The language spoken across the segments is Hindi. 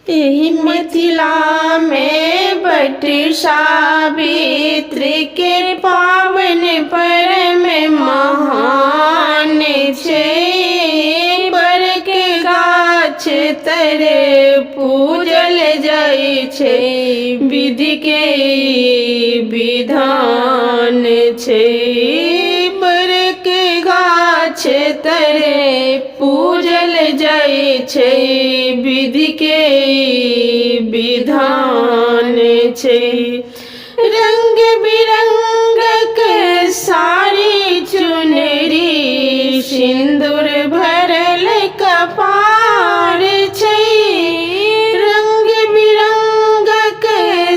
एहि मिथिला में बट सावित्री के पावन पर्व महान छै। बरक गाछ तरे पूजल जाइ छै, विधि के विधान छै। बरक गाछ तरे पूजल जाइ छै, विधि के विधान छै। रंग बिरंगक साड़ी चुनरी सिंदूर भरल कपार छै। रंग बिरंगक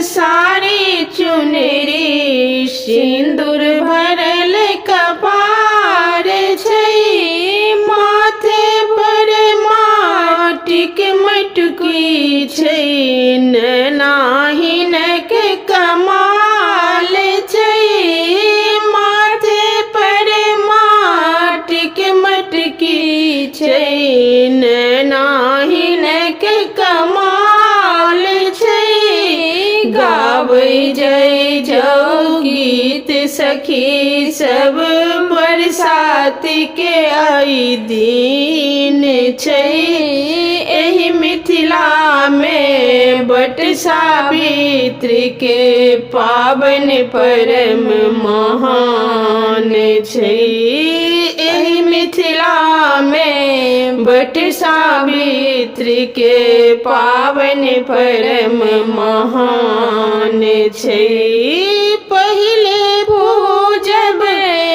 साड़ी चुनरी सिंदूर भरल कपार छै। माथे पर माटिक मटकी छै, नैनाहीनक कमाल छै। माथे पर माटिक मटकी छै, नैनाहीनक कमाल छै। गाबै जय जौ गीत सखी सब, बरसात के आई दिन छै। एहि मिथिला में बट सावित्री के पावन पर्व महान छै। एहि मिथिला में बट सावित्री के पावन पर्व महान छै। पहिले पूजब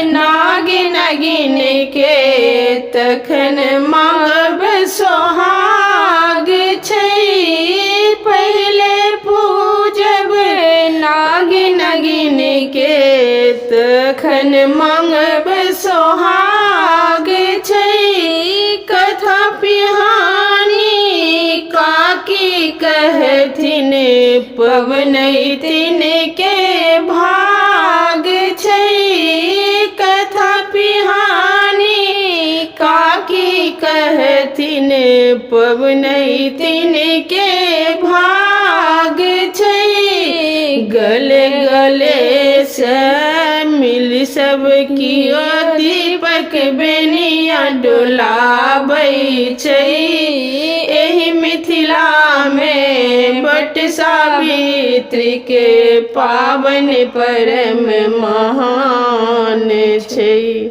नाग नागिन के, तखन मांगब सोहाग छै। पहिले पूजब नाग नागिन के, तखन मांगब सोहाग छै। कथा पिहानी काकी कहथिन, पबनैतिन के भाग छै। कथा पिहानी काकी कहथिन, पबनैतिन के भाग छै। गले गले से मिल सब कियो दीपक बेनिया डोलाबै छै। एहि मिथिला में बट सावित्री के पावन पर्व महान छै।